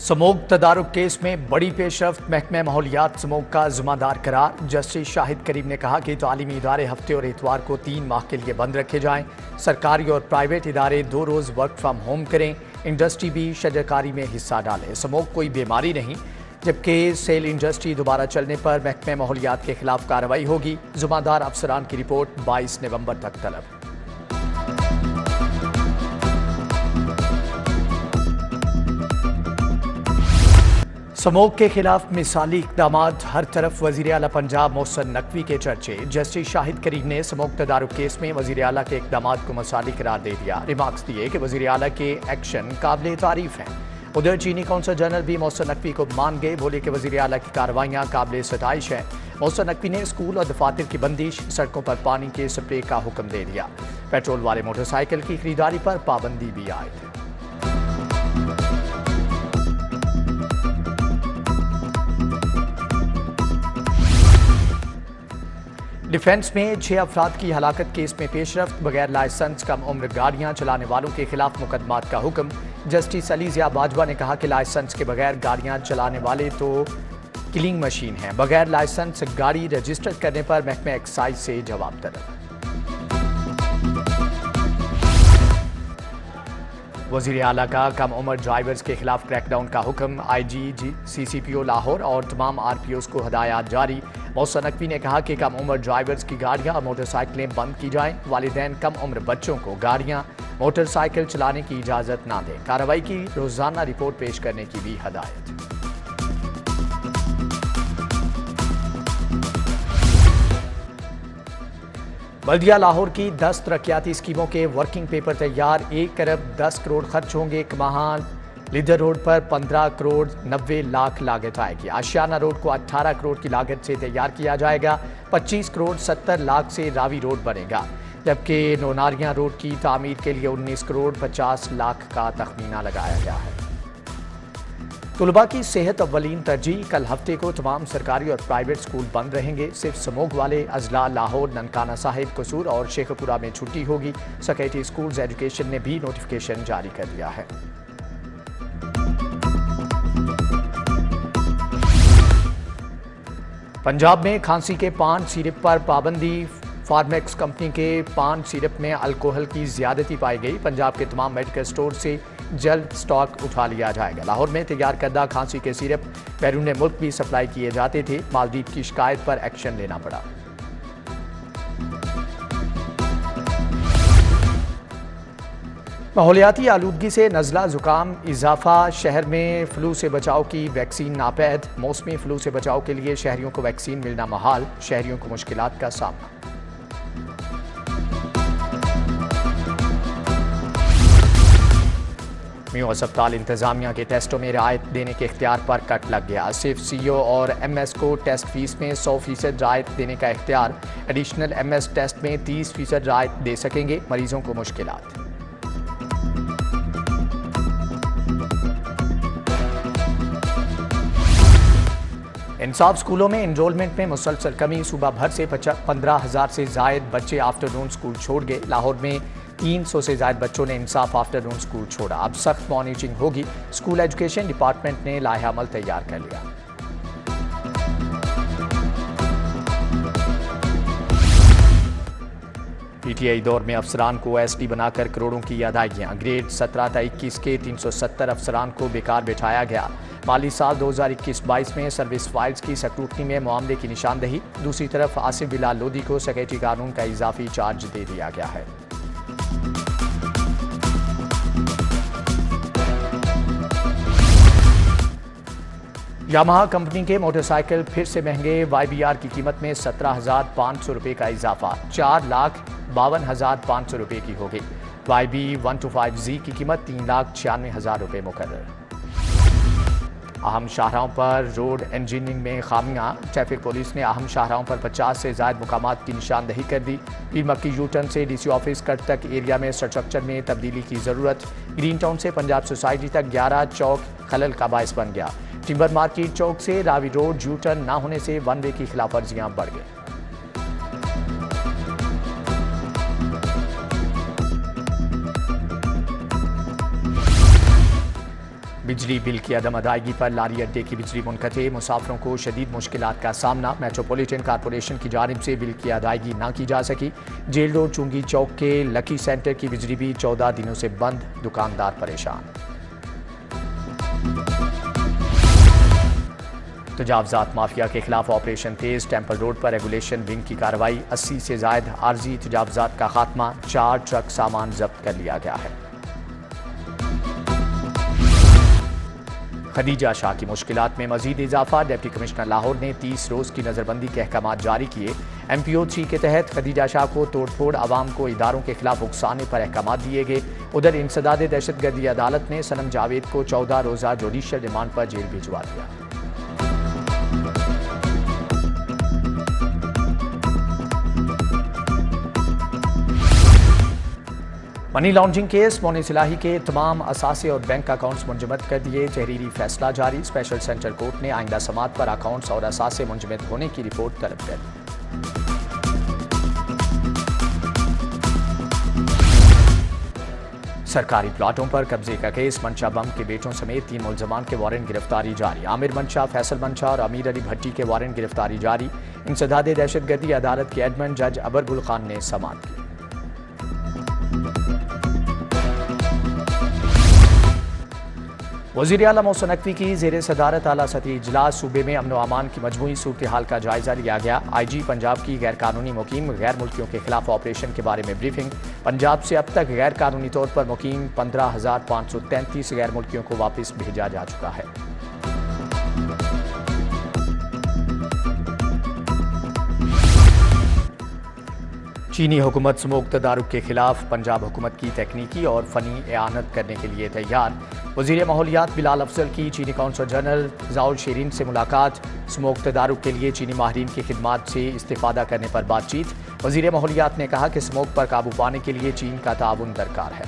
समोग तदारुक case में बड़ी पेशरफ्त, महकमा माहौलियात समोग का जिम्मेदार करार। जस्टिस शाहिद करीम ने कहा कि तालीमी इदारे हफ्ते और इतवार को 3 माह के लिए बंद रखे जाएं। सरकारी और प्राइवेट इदारे 2 रोज़ वर्क फ्राम होम करें। इंडस्ट्री भी शजरकारी में हिस्सा डाले। समोग कोई बीमारी नहीं, जबकि सेल इंडस्ट्री दोबारा चलने पर महकमा माहौलियात के खिलाफ कार्रवाई होगी। जिम्मेदार अफसरान की रिपोर्ट 22 नवंबर तक तलब। समोग के खिलाफ मिसाली इक़दामात, हर तरफ वज़ीर आला पंजाब मोहसिन नकवी के चर्चे। जस्टिस शाहिद करीम ने समोग तदारुक केस में वज़ीर आला के इक़दामात को मिसाली करार दे दिया। रिमार्क्स दिए कि वज़ीर आला के एक्शन काबिल तारीफ हैं। उधर चीनी कौंसल जनरल भी मोहसिन नकवी को मान गए, बोले कि वज़ीर आला की कार्रवाइयाँ काबिल सताइश हैं। मोहसिन नकवी ने स्कूल और दफातर की बंदिश, सड़कों पर पानी के स्प्रे का हुक्म दे दिया। पेट्रोल वाले मोटरसाइकिल की खरीदारी पर पाबंदी भी आयद। डिफेंस में 6 अफराद की हलाकत केस में पेशरफ्त, बगैर लाइसेंस कम उम्र गाड़ियां चलाने वालों के खिलाफ मुकदमात का हुक्म। जस्टिस अली ज़िया बाजवा ने कहा कि लाइसेंस के बगैर गाड़ियां चलाने वाले तो किलिंग मशीन हैं। बगैर लाइसेंस गाड़ी रजिस्टर करने पर महकमा एक्साइज से जवाब तलब। वज़ीर आला का कम उम्र ड्राइवर्स के खिलाफ क्रैकडाउन का हुक्म। IG CCPO लाहौर और तमाम RPOs को हदायत जारी। मोहसिन नकवी ने कहा कि कम उम्र ड्राइवर्स की गाड़ियां और मोटरसाइकिलें बंद की जाएं। वालिदैन कम उम्र बच्चों को गाड़ियां मोटरसाइकिल चलाने की इजाज़त ना दें। कार्रवाई की रोज़ाना रिपोर्ट पेश करने की भी हदायत। बल्दिया लाहौर की 10 तरक्याती स्कीमों के वर्किंग पेपर तैयार। 1 अरब 10 करोड़ खर्च होंगे। कमाहान लीडर रोड पर 15 करोड़ 90 लाख लागत आएगी। आशियाना रोड को 18 करोड़ की लागत से तैयार किया जाएगा। 25 करोड़ 70 लाख से रावी रोड बनेगा, जबकि नोनारियां रोड की तामीर के लिए 19 करोड़ 50 लाख का तखमीना लगाया गया है। तुलबा की सेहत अव्वलीन तरजीह। कल हफ्ते को तमाम सरकारी और प्राइवेट स्कूल बंद रहेंगे। सिर्फ समोग वाले अजला लाहौर, ननकाना साहिब, कसूर और शेखपुरा में छुट्टी होगी। सेक्रेटरी स्कूल्स एजुकेशन ने भी नोटिफिकेशन जारी कर दिया है। पंजाब में खांसी के पान सिरप पर पाबंदी। फार्मेक्स कंपनी के पान सिरप में अल्कोहल की ज्यादती पाई गई। पंजाब के तमाम मेडिकल स्टोर से जल्द स्टॉक उठा लिया जाएगा। लाहौर में तैयार करदा खांसी के सिरप बैरून मुल्क भी सप्लाई किए जाते थे। मालदीव की शिकायत पर एक्शन लेना पड़ा। माहौलियाती आलूदगी से नज़ला जुकाम इजाफा। शहर में फ्लू से बचाव की वैक्सीन नापैद। मौसमी फ्लू से बचाव के लिए शहरियों को वैक्सीन मिलना महाल। शहरियों को मुश्किलात का सामना। मियां अस्पताल इंतजामिया के टेस्टों में रियायत देने के इख्तियार पर कट लग गया। सिर्फ CO और MS को टेस्ट फीस में 100% रियायत देने का इख्तियार। एडिशनल MS टेस्ट में 30% रियायत दे सकेंगे। मरीजों को मुश्किलात। इंसाफ स्कूलों में एनरोलमेंट में मुसलसल कमी। सूबा भर से 15,000 से जायद बच्चे आफ्टरनून स्कूल छोड़ गए। लाहौर में 300 से जायद बच्चों ने इंसाफ आफ्टरनून स्कूल छोड़ा। अब सख्त मॉनिटरिंग होगी। स्कूल एजुकेशन डिपार्टमेंट ने लाहे अमल तैयार कर लिया। PTI दौर में अफसरान को OSD बनाकर करोड़ों की अदायगियां। ग्रेड 17 था 21 के 370 अफसरान को बेकार बिठाया गया। माली साल 2021-22 में सर्विस फाइल्स की स्क्रूटनी में मामले की निशानदही। दूसरी तरफ आसिफ बिलाल लोधी को सेक्रेटरी कानून का इजाफी चार्ज दे दिया गया है। यामाहा कंपनी के मोटरसाइकिल फिर से महंगे। YBR की कीमत में 17,500 रुपये का इजाफा। 4,52,500 रुपये की होगी। YB 125Z की कीमत 3,96,000 रुपये मुकर्रर। अहम शाहराहों पर रोड इंजीनियरिंग में खामियां। ट्रैफिक पुलिस ने अहम शाहराहों पर 50 से ज़ायद मुकामात की निशानदही कर दी। पीर मक्की यूटर्न से DC ऑफिस कट तक एरिया में स्ट्रक्चर में तब्दीली की ज़रूरत। ग्रीन टाउन से पंजाब सोसाइटी तक 11 चौक खलल का बायस बन गया। टिम्बर मार्केट चौक से रावी रोड यूटर्न न होने से वन वे की खिलाफ वर्जियां बढ़ गई। बिजली बिल की अदम अदायगी पर लारी अड्डे की बिजली मुनक़ते, मुसाफिरों को शदीद मुश्किलात का सामना। मेट्रोपॉलिटन कॉरपोरेशन की जानिब से बिल की अदायगी ना की जा सकी। जेल रोड चुंगी चौक के लकी सेंटर की बिजली भी 14 दिनों से बंद, दुकानदार परेशान। तजावजात माफिया के खिलाफ ऑपरेशन तेज, टेम्पल रोड पर रेगुलेशन विंग की कार्रवाई। 80 से जायद आर्जी तजावजात का खात्मा, 4 ट्रक सामान जब्त कर लिया गया है। खदीजा शाह की मुश्किलात में मजीद इजाफा, डिप्टी कमिश्नर लाहौर ने 30 रोज की नजरबंदी के अहकाम जारी किए। MPO 3 के तहत खदीजा शाह को तोड़फोड़, आवाम को इदारों के खिलाफ उकसाने पर अहकाम दिए गए। उधर इंसदाद दहशतगर्दी अदालत ने सनम जावेद को 14 रोजा जुडिशल रिमांड पर जेल भिजवा दिया। मनी लॉन्ड्रिंग केस, मोनी सिलाही के तमाम असासे और बैंक अकाउंट्स मुंजमद कर दिए। तहरीरी फैसला जारी, स्पेशल सेंट्रल कोर्ट ने आइंदा समात पर अकाउंट्स और असासे मुंजमद होने की रिपोर्ट तलब कर दी। सरकारी प्लाटों पर कब्जे का केस, मंशा बम के बेटों समेत 3 मुलजमान के वारंट गिरफ्तारी जारी। आमिर मंशा, फैसल मंशा और अमीर अली भट्टी के वारंट गिरफ्तारी जारी। इंसदाद दहशतगर्दी अदालत के एडमिन जज अबरबुल खान ने समात की। वज़ीर आला मोहसिन नकवी की ज़ेर सदारत आला सतही इजलास, सूबे में अमन व अमान की मजमूई सूरत हाल का जायजा लिया गया। IG पंजाब की गैर कानूनी मुकीम गैर मुल्कियों के खिलाफ ऑपरेशन के बारे में ब्रीफिंग। पंजाब से अब तक गैर कानूनी तौर पर मुकीम 15,533 गैर मुल्कियों को वापस भेजा जा चुका है। चीनी हुकूमत स्मोक तदारुक के खिलाफ पंजाब हुकूमत की तकनीकी और फ़नी एआनत करने के लिए तैयार। वज़ीर माहौलियात बिलाल अफजल की चीनी कौंसल जनरल जाओल शीरीन से मुलाकात। स्मोक तदारुक के लिए चीनी माहिरीन की खिदमात से इस्तेफादा करने पर बातचीत। वज़ीर माहौलियात ने कहा कि स्मोक पर काबू पाने के लिए चीन का ताउन दरकार है।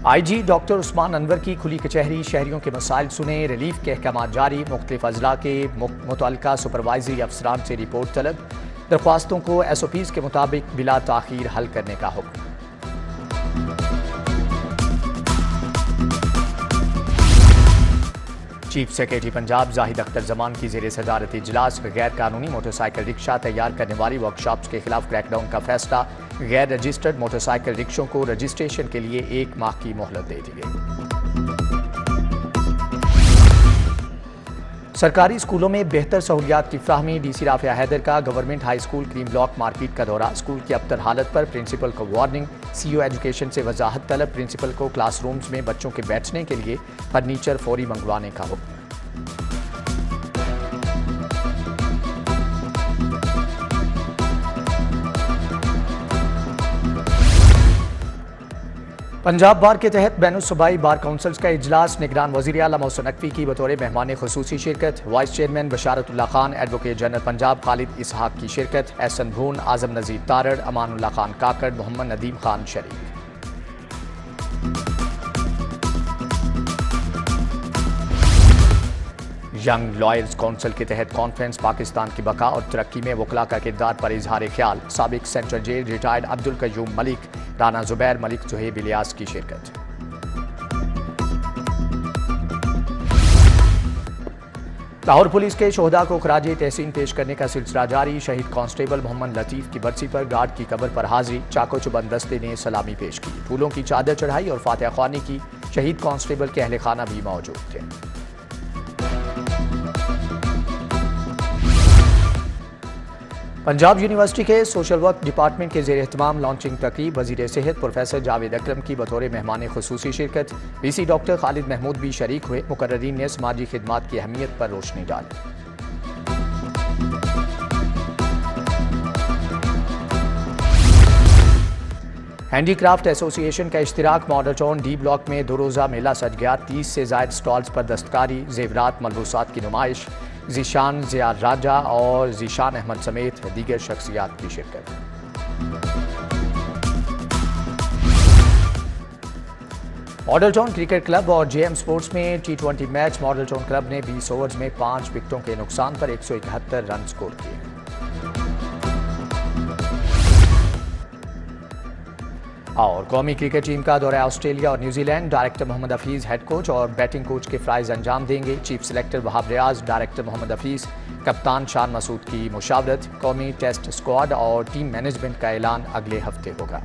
IG डॉक्टर उस्मान अनवर की खुली कचहरी, शहरियों के मसाइल सुने, रिलीफ के अहकाम जारी। मुख्तलिफ अजला के मुतल्लिका सुपरवाइजरी अफसरान से रिपोर्ट तलब। दरख्वास्तों को SOPs के मुताबिक बिला ताखीर हल करने का हुक्म। चीफ सेक्रेटरी पंजाब जाहिद अख्तर जमान की ज़ेर सदारत इजलास। गैर कानूनी मोटरसाइकिल रिक्शा तैयार करने वाली वर्कशॉप्स के खिलाफ क्रैकडाउन का फैसला। गैर रजिस्टर्ड मोटरसाइकिल रिक्शों को रजिस्ट्रेशन के लिए 1 माह की मोहलत दे दी गई। सरकारी स्कूलों में बेहतर सहूलियात की फ्राहमी, DC राफिया हैदर का government high school cream block market का दौरा। स्कूल की अबतर हालत पर प्रिंसिपल को वार्निंग। CO एजुकेशन से वजाहत तलब। प्रिंसिपल को क्लासरूम्स में बच्चों के बैठने के लिए फर्नीचर फौरी मंगवाने का हुक्म। पंजाब बार के तहत बैनुल-सूबाई बार काउंसिल्स का इजलास। निगरान वज़ीर आला मोहसिन नकवी की बतौर मेहमान खुसूसी शिरकत। Vice chairman Basharatullah Khan, advocate general Punjab Khalid Ishaq की शिरकत। एहसन भून, आजम नज़ीर तारड़, अमानुल्लाह खान काकड़, मोहम्मद नदीम खान शरीक। यंग लॉयर्स काउंसिल के तहत कॉन्फ्रेंस, पाकिस्तान की बका और तरक्की में वकला का किरदार पर इजहार ख्याल। साबिक central jail retired Abdul Qayyum Malik, Rana Zubair Malik, Zuhaib Ilyas की शिरकत। लाहौर पुलिस के शोहदा को खराज तहसीन पेश करने का सिलसिला जारी। शहीद कांस्टेबल मोहम्मद लतीफ़ की बरसी पर गार्ड की कब्र पर हाजिरी। चाको चुबंद दस्ते ने सलामी पेश की, फूलों की चादर चढ़ाई और फातिहा ख्वानी की। शहीद कांस्टेबल के अहले खाना भी मौजूद थे। पंजाब यूनिवर्सिटी के सोशल वर्क डिपार्टमेंट के ज़ेर एहतमाम लॉन्चिंग तकरीब। वज़ीर सेहत प्रोफेसर जावेद अकरम की बतौर मेहमान खुसूसी शिरकत। VC डॉक्टर खालिद महमूद भी शरीक हुए। मुकर्ररीन ने समाजी खिदमात की अहमियत पर रोशनी डाली। हैंडीक्राफ्ट एसोसिएशन का इश्तिराक। मॉडल टाउन D ब्लॉक में 2 रोज़ा मेला सज गया। 30 से ज़ायद स्टॉल्स पर दस्तकारी, जेवरात, मलबूसात की नुमाइश। ज़ीशान ज़िया राजा और ज़ीशान अहमद समेत दीगर शख्सियात की शिरकत। मॉडल टाउन क्रिकेट क्लब और JM स्पोर्ट्स में T20 match. Model town club ने 20 ओवर्स में 5 विकेटों के नुकसान पर 171 रन स्कोर किए। और कौमी क्रिकेट टीम का दौरा ऑस्ट्रेलिया और New Zealand. Director Mohammad Hafeez head coach और बैटिंग कोच के फ्राइज अंजाम देंगे। Chief selector Wahab Riaz, director Mohammad Hafeez, कप्तान शान मसूद की मुशावरत। कौमी टेस्ट स्क्वाड और टीम मैनेजमेंट का ऐलान अगले हफ्ते होगा।